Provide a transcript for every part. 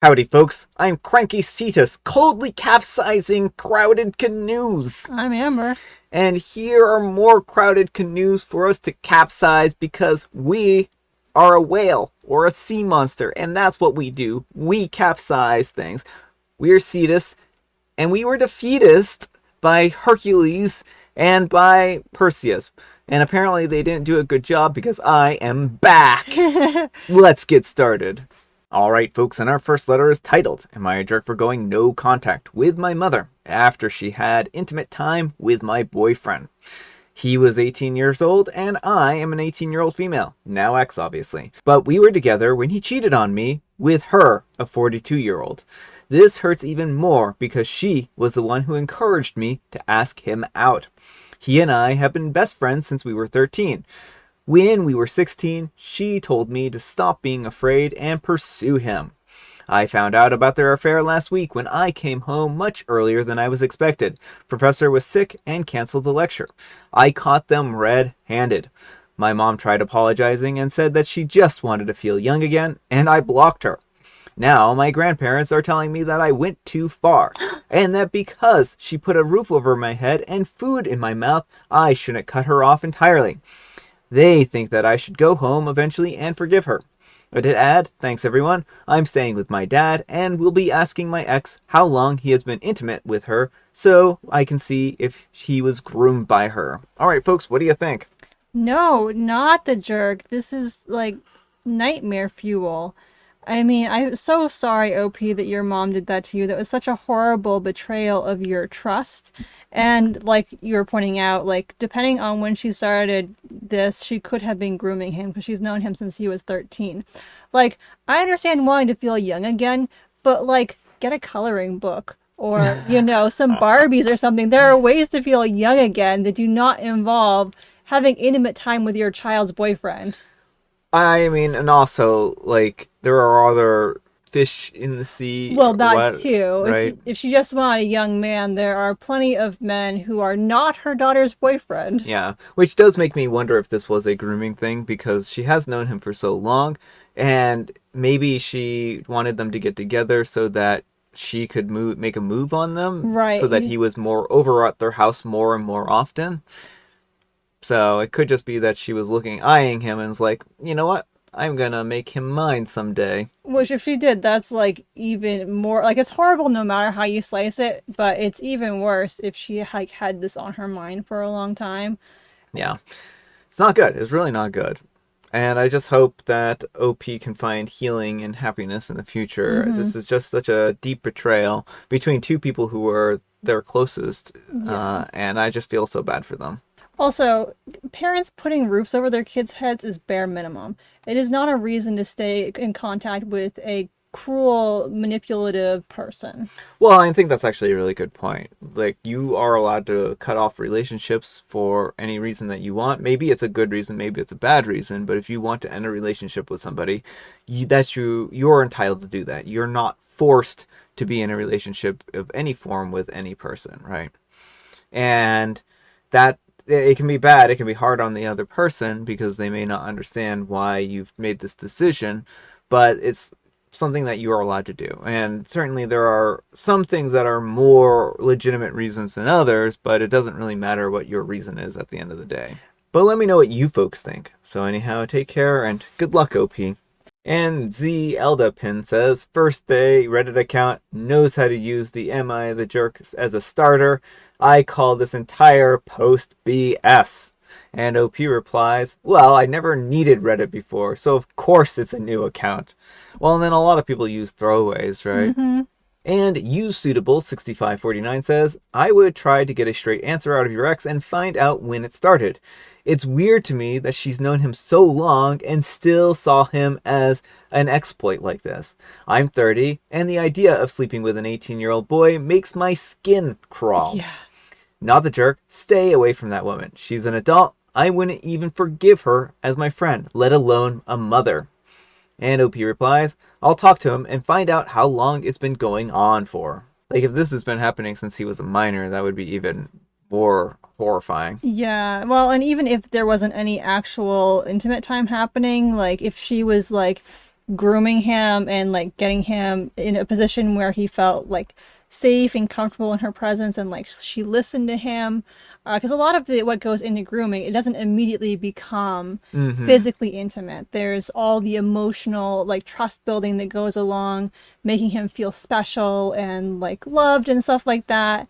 Howdy, folks. I'm Cranky Cetus, coldly capsizing crowded canoes. I'm Amber. And here are more crowded canoes for us to capsize because we are a whale or a sea monster, and that's what we do. We capsize things. We're Cetus, and we were defeated by Hercules and by Perseus. And apparently they didn't do a good job because I am back. Let's get started. Alright, folks, and our first letter is titled, Am I a Jerk for Going No Contact with My Mother After She Had Intimate Time with My Boyfriend? He was 18 years old, and I am an 18-year-old female, now ex, obviously. But we were together when he cheated on me with her, a 42-year-old. This hurts even more because she was the one who encouraged me to ask him out. He and I have been best friends since we were 13. When we were 16, she told me to stop being afraid and pursue him. I found out about their affair last week when I came home much earlier than I was expected. Professor was sick and canceled the lecture. I caught them red-handed. My mom tried apologizing and said that she just wanted to feel young again, and I blocked her. Now my grandparents are telling me that I went too far, and that because she put a roof over my head and food in my mouth, I shouldn't cut her off entirely. They think that I should go home eventually and forgive her. But to add, thanks everyone, I'm staying with my dad and will be asking my ex how long he has been intimate with her so I can see if he was groomed by her. Alright folks, what do you think? No, not the jerk. This is like nightmare fuel. I mean, I'm so sorry, OP, that your mom did that to you. That was such a horrible betrayal of your trust. And like you were pointing out, like depending on when she started this, she could have been grooming him because she's known him since he was 13. Like, I understand wanting to feel young again, but like get a coloring book or, some Barbies or something. There are ways to feel young again that do not involve having intimate time with your child's boyfriend. I mean, and also, like, there are other fish in the sea. Well, that too. Right? If she just wanted a young man, there are plenty of men who are not her daughter's boyfriend. Yeah, which does make me wonder if this was a grooming thing because she has known him for so long, and maybe she wanted them to get together so that she could make a move on them, Right. so that he was more over at their house more and more often. So it could just be that she was eyeing him and was like, you know what? I'm gonna make him mine someday. Which if she did, that's like even more, like it's horrible no matter how you slice it, but it's even worse if she like had this on her mind for a long time. Yeah. It's not good. It's really not good. And I just hope that OP can find healing and happiness in the future. Mm-hmm. This is just such a deep betrayal between two people who were their closest. Yeah. And I just feel so bad for them. Also, parents putting roofs over their kids' heads is bare minimum. It is not a reason to stay in contact with a cruel, manipulative person. Well, I think that's actually a really good point. Like, you are allowed to cut off relationships for any reason that you want. Maybe it's a good reason, maybe it's a bad reason, but if you want to end a relationship with somebody, you're entitled to do that. You're not forced to be in a relationship of any form with any person, right? And that it can be bad, it can be hard on the other person because they may not understand why you've made this decision, but it's something that you are allowed to do. And certainly there are some things that are more legitimate reasons than others, but it doesn't really matter what your reason is at the end of the day. But let me know what you folks think. So anyhow, take care and good luck, OP. And Z Elda Pin says, first day Reddit account knows how to use the Am I the Jerk as a starter. I call this entire post BS. And OP replies, well, I never needed Reddit before, so of course it's a new account. Well, and then a lot of people use throwaways, right? Mm-hmm. And usuitable6549 says, I would try to get a straight answer out of your ex and find out when it started. It's weird to me that she's known him so long and still saw him as an exploit like this. I'm 30, and the idea of sleeping with an 18-year-old boy makes my skin crawl. Yeah. Not the jerk. Stay away from that woman. She's an adult. I wouldn't even forgive her as my friend, let alone a mother. And OP replies, I'll talk to him and find out how long it's been going on for. Like, if this has been happening since he was a minor, that would be even more horrifying. Yeah, well, and even if there wasn't any actual intimate time happening, like if she was like grooming him and like getting him in a position where he felt like safe and comfortable in her presence, and like she listened to him, because a lot of what goes into grooming, it doesn't immediately become Mm-hmm. physically intimate. There's all the emotional like trust building that goes along, making him feel special and like loved and stuff like that.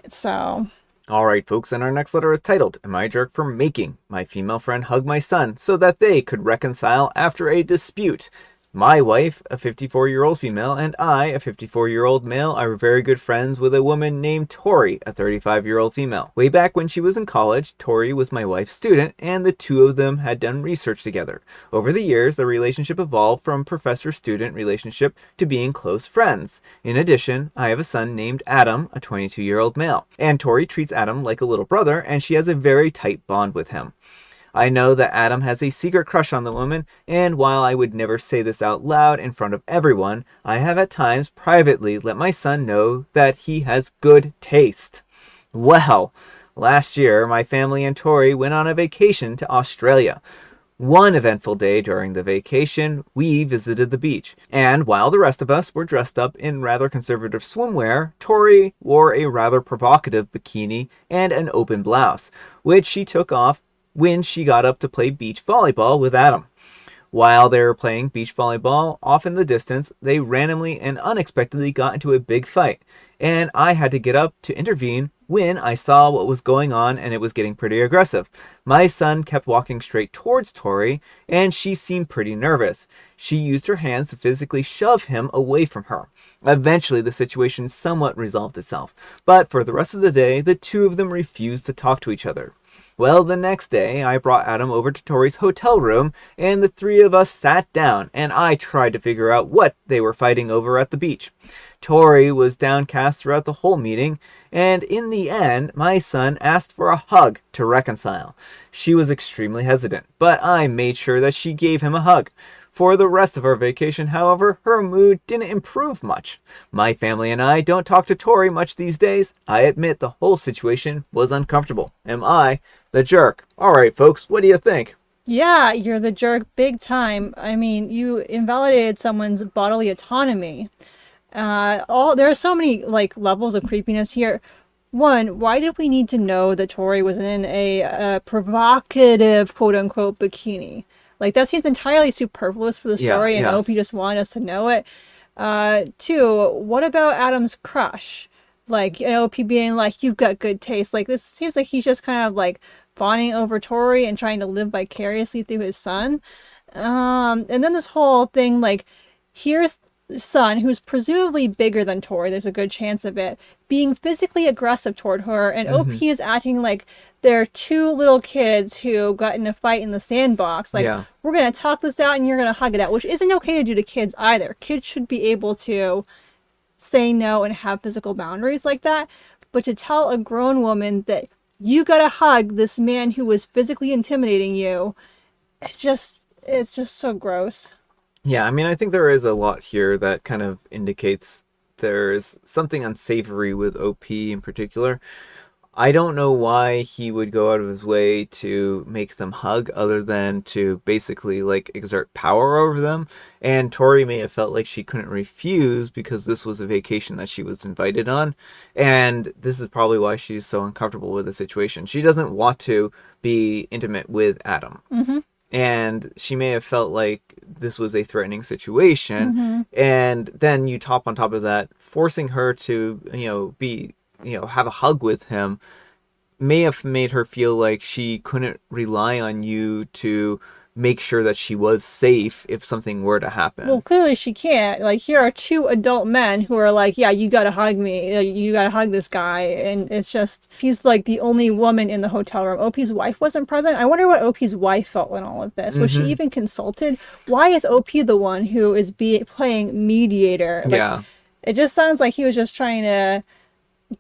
So All right, folks, and our next letter is titled, Am I a Jerk for Making My Female Friend Hug My Son so that they could reconcile after a dispute? My wife, a 54-year-old female, and I, a 54-year-old male, are very good friends with a woman named Tori, a 35-year-old female. Way back when she was in college, Tori was my wife's student, and the two of them had done research together. Over the years, the relationship evolved from professor-student relationship to being close friends. In addition, I have a son named Adam, a 22-year-old male, and Tori treats Adam like a little brother, and she has a very tight bond with him. I know that Adam has a secret crush on the woman, and while I would never say this out loud in front of everyone, I have at times privately let my son know that he has good taste. Well, last year my family and Tori went on a vacation to Australia. One eventful day during the vacation, we visited the beach, and while the rest of us were dressed up in rather conservative swimwear, Tori wore a rather provocative bikini and an open blouse, which she took off when she got up to play beach volleyball with Adam. While they were playing beach volleyball, off in the distance, they randomly and unexpectedly got into a big fight, and I had to get up to intervene when I saw what was going on, and it was getting pretty aggressive. My son kept walking straight towards Tori, and she seemed pretty nervous. She used her hands to physically shove him away from her. Eventually, the situation somewhat resolved itself, but for the rest of the day, the two of them refused to talk to each other. Well, the next day, I brought Adam over to Tori's hotel room, and the three of us sat down, and I tried to figure out what they were fighting over at the beach. Tori was downcast throughout the whole meeting, and in the end, my son asked for a hug to reconcile. She was extremely hesitant, but I made sure that she gave him a hug. For the rest of our vacation, however, her mood didn't improve much. My family and I don't talk to Tori much these days. I admit the whole situation was uncomfortable. Am I the jerk? Alright, folks, what do you think? yeah, you're the jerk big time. I mean, you invalidated someone's bodily autonomy. All there are so many like levels of creepiness here. One, why did we need to know that Tori was in a provocative quote unquote bikini? Like that seems entirely superfluous for the Yeah, story, and yeah. OP just wanted us to know it. Two, what about Adam's crush? Like, OP being like, "You've got good taste." Like this seems like he's just kind of like fawning over Tori and trying to live vicariously through his son. And then this whole thing, like, here's son, who's presumably bigger than Tori, there's a good chance of it, being physically aggressive toward her, and Mm-hmm. OP is acting like they're two little kids who got in a fight in the sandbox. Like, Yeah. we're gonna talk this out and you're gonna hug it out, which isn't okay to do to kids either. Kids should be able to say no and have physical boundaries like that. But to tell a grown woman that you gotta hug this man who was physically intimidating you, it's just so gross. Yeah, I mean, I think there is a lot here that kind of indicates there's something unsavory with OP in particular. I don't know why he would go out of his way to make them hug other than to basically like exert power over them. And Tori may have felt like she couldn't refuse because this was a vacation that she was invited on. And this is probably why she's so uncomfortable with the situation. She doesn't want to be intimate with Adam. Mm-hmm. And she may have felt like this was a threatening situation. Mm-hmm. And then you top on top of that, forcing her to, have a hug with him may have made her feel like she couldn't rely on you to make sure that she was safe if something were to Well, happen. clearly she can't. Like, here are two adult men who are like, yeah, you gotta hug me. You gotta hug this guy. And it's just, she's like the only woman in the hotel room. OP's wife wasn't present. I wonder what OP's wife felt in all of this. Was she Mm-hmm. even consulted? Why is OP the one who is playing mediator? Like, Yeah. it just sounds like he was just trying to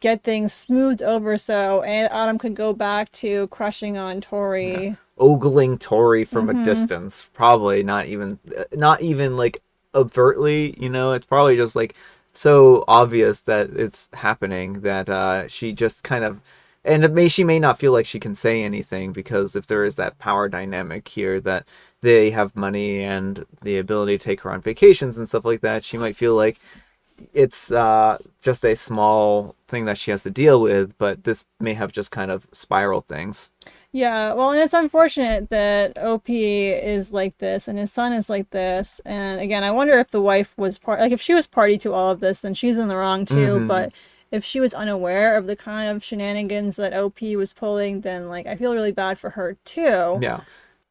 get things smoothed over so and Adam could go back to crushing on Yeah. Tori. Ogling Tori from a Mm-hmm. distance. Probably not even like overtly, it's probably just like so obvious that it's happening that she just kind of And she may not feel like she can say anything because if there is that power dynamic here that they have money and the ability to take her on vacations and stuff like that, she might feel like it's just a small thing that she has to deal with, but this may have just kind of spiraled things. Yeah, well, and it's unfortunate that OP is like this and his son is like this. And again, I wonder if the wife was like if she was party to all of this, then she's in the wrong too. Mm-hmm. But if she was unaware of the kind of shenanigans that OP was pulling, then like I feel really bad for her too. Yeah.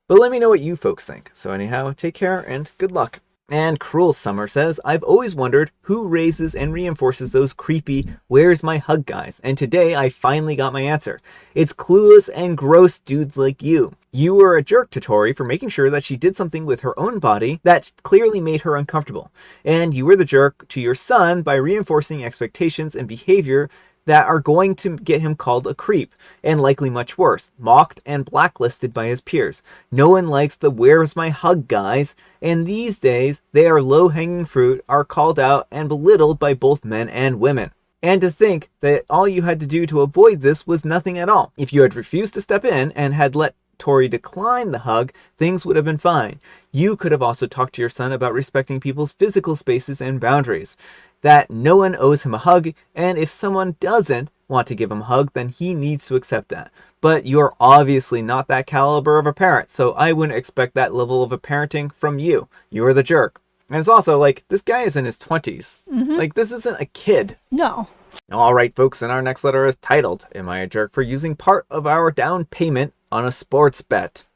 But let me know what you folks think. So anyhow, take care and good luck. And Cruel Summer says, I've always wondered who raises and reinforces those creepy, where's my hug guys? And today I finally got my answer. It's clueless and gross dudes like you. You were a jerk to Tori for making sure that she did something with her own body that clearly made her uncomfortable. And you were the jerk to your son by reinforcing expectations and behavior that are going to get him called a creep, and likely much worse, mocked and blacklisted by his peers. No one likes the where's my hug guys, and these days they are low-hanging fruit, are called out and belittled by both men and women. And to think that all you had to do to avoid this was nothing at all. If you had refused to step in and had let Tori decline the hug, things would have been fine. You could have also talked to your son about respecting people's physical spaces and boundaries. That no one owes him a hug, and if someone doesn't want to give him a hug, then he needs to accept that. But you're obviously not that caliber of a parent, so I wouldn't expect that level of a parenting from you. You're the jerk. And it's also like, this guy is in his 20s. Like, this isn't a kid. No. Alright, folks, and our next letter is titled, Am I a Jerk for Using Part of Our Down Payment on a Sports Bet?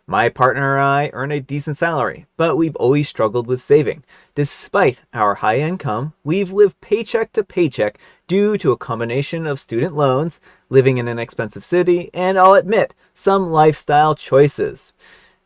My partner and I earn a decent salary, but we've always struggled with saving. Despite our high income, we've lived paycheck to paycheck due to a combination of student loans, living in an expensive city, and I'll admit, some lifestyle choices.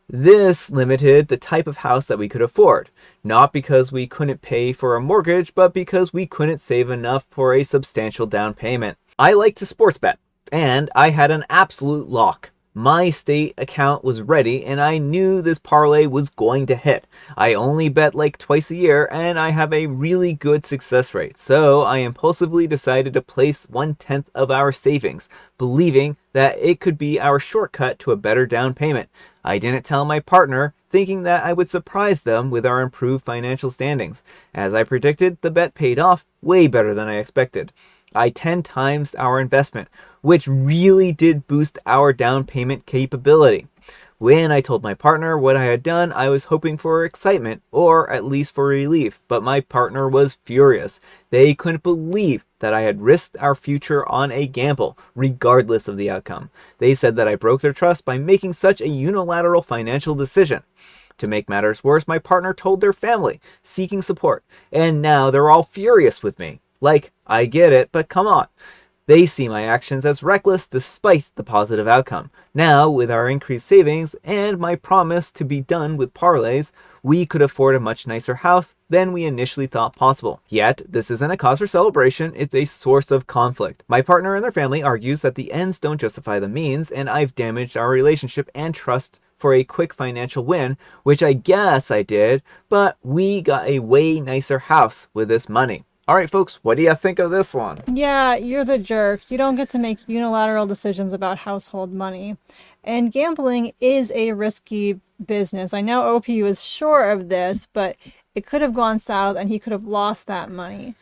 This limited the type of house that we could afford, not because we couldn't pay for a mortgage, but because we couldn't save enough for a substantial down payment. I like to sports bet, and I had an absolute lock. My state account was ready and I knew this parlay was going to hit. I only bet like twice a year and I have a really good success rate. So I impulsively decided to place 1/10 of our savings, believing that it could be our shortcut to a better down payment. I didn't tell my partner, thinking that I would surprise them with our improved financial standings. As I predicted, the bet paid off way better than I expected. I 10 times our investment, which really did boost our down payment capability. When I told my partner what I had done, I was hoping for excitement, or at least for relief, but my partner was furious. They couldn't believe that I had risked our future on a gamble, regardless of the outcome. They said that I broke their trust by making such a unilateral financial decision. To make matters worse, my partner told their family, seeking support, and now they're all furious with me. Like, I get it, but come on. They see my actions as reckless despite the positive outcome. Now, with our increased savings and my promise to be done with parlays, we could afford a much nicer house than we initially thought possible. Yet, this isn't a cause for celebration, it's a source of conflict. My partner and their family argues that the ends don't justify the means, and I've damaged our relationship and trust for a quick financial win, which I guess I did, but we got a way nicer house with this money. Alright folks, what do you think of this one? Yeah, you're the jerk. You don't get to make unilateral decisions about household money. And gambling is a risky business. I know OP was sure of this, but it could have gone south and he could have lost that money.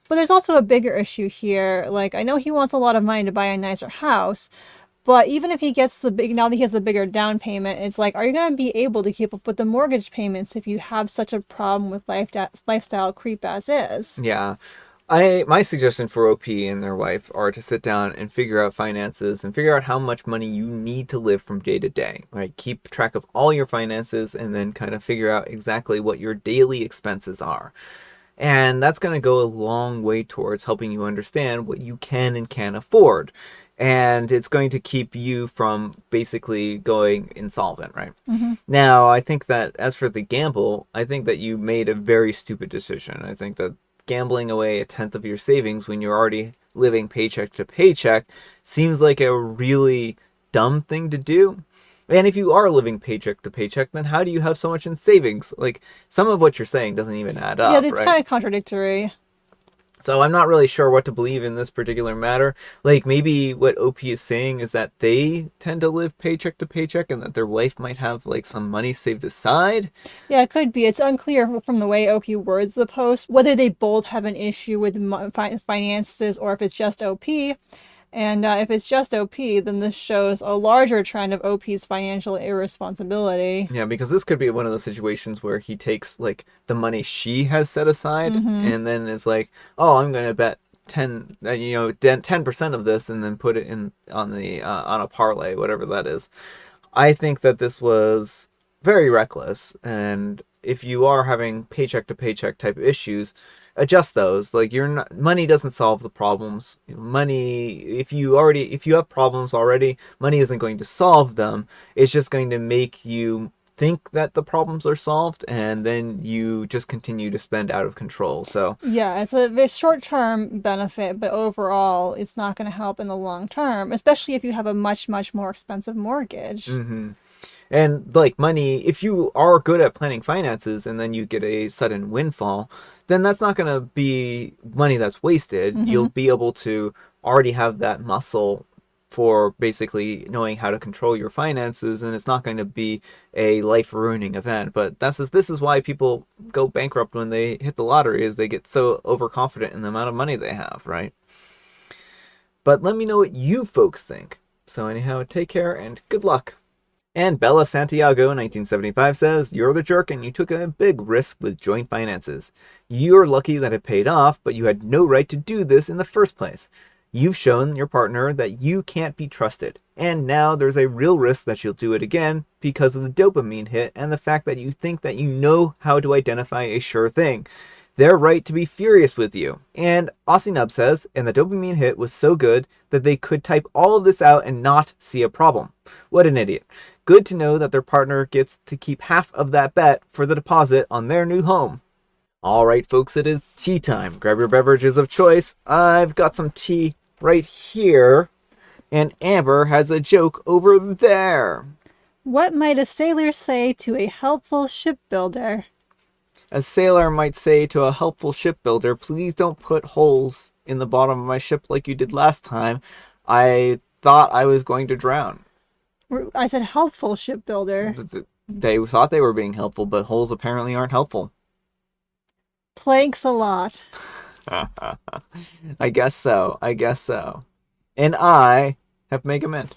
But there's also a bigger issue here. Like, I know he wants a lot of money to buy a nicer house, but even if he gets now that he has the bigger down payment, it's like, are you going to be able to keep up with the mortgage payments if you have such a problem with lifestyle creep as is? Yeah. My suggestion for OP and their wife are to sit down and figure out finances and figure out how much money you need to live from day to day, right? Keep track of all your finances and then kind of figure out exactly what your daily expenses are. And that's going to go a long way towards helping you understand what you can and can't afford. And it's going to keep you from basically going insolvent, right? Mm-hmm. Now, I think that as for the gamble, I think that you made a very stupid decision. I think that gambling away 1/10 of your savings when you're already living paycheck to paycheck seems like a really dumb thing to do. And if you are living paycheck to paycheck, then how do you have so much in savings? Like, some of what you're saying doesn't even add up, Yeah, it's right? kind of contradictory. So I'm not really sure what to believe in this particular matter. Like, maybe what OP is saying is that they tend to live paycheck to paycheck and that their wife might have, like, some money saved aside. Yeah, it could be. It's unclear from the way OP words the post whether they both have an issue with finances or if it's just OP. And if it's just OP, then this shows a larger trend of OP's financial irresponsibility. Yeah, because this could be one of those situations where he takes, like, the money she has set aside and then is like, oh, I'm going to bet 10% of this and then put it in on a parlay, whatever that is. I think that this was very reckless, and if you are having paycheck to paycheck type issues, adjust those. Like, money doesn't solve the problems. Money, if you have problems already, money isn't going to solve them. It's just going to make you think that the problems are solved, and then you just continue to spend out of control. So Yeah, it's a very short-term benefit, but overall, it's not going to help in the long term, especially if you have a much, much more expensive mortgage. And, like, money, if you are good at planning finances and then you get a sudden windfall, then that's not going to be money that's wasted. You'll be able to already have that muscle for basically knowing how to control your finances, and it's not going to be a life-ruining event. But this is why people go bankrupt when they hit the lottery, is they get so overconfident in the amount of money they have, right? But let me know what you folks think. So anyhow, take care and good luck. And Bella Santiago, 1975, says, you're the jerk and you took a big risk with joint finances. You're lucky that it paid off, but you had no right to do this in the first place. You've shown your partner that you can't be trusted. And now there's a real risk that she'll do it again because of the dopamine hit and the fact that you think that you know how to identify a sure thing. They're right to be furious with you. And Aussie Nub says, and the dopamine hit was so good that they could type all of this out and not see a problem. What an idiot. Good to know that their partner gets to keep half of that bet for the deposit on their new home. All right, folks, it is tea time. Grab your beverages of choice. I've got some tea right here, and Amber has a joke over there. What might a sailor say to a helpful shipbuilder? A sailor might say to a helpful shipbuilder, please don't put holes in the bottom of my ship like you did last time. I thought I was going to drown. I said helpful shipbuilder. They thought they were being helpful, but holes apparently aren't helpful. Planks a lot. I guess so. And I have Mega Mint.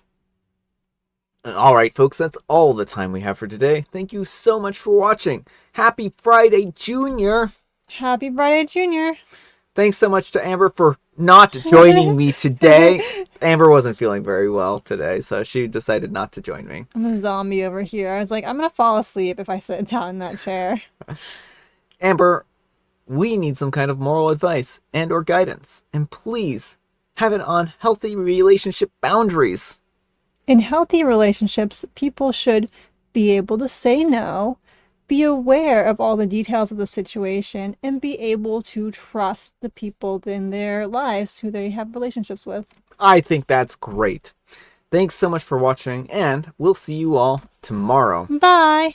Alright, folks, that's all the time we have for today. Thank you so much for watching. Happy Friday, Junior! Happy Friday, Junior! Thanks so much to Amber for not joining me today. Amber wasn't feeling very well today, so she decided not to join me. I'm a zombie over here. I was like, I'm gonna fall asleep if I sit down in that chair. Amber, we need some kind of moral advice and or guidance. And please, have it on healthy relationship boundaries. In healthy relationships, people should be able to say no, be aware of all the details of the situation, and be able to trust the people in their lives who they have relationships with. I think that's great. Thanks so much for watching, and we'll see you all tomorrow. Bye!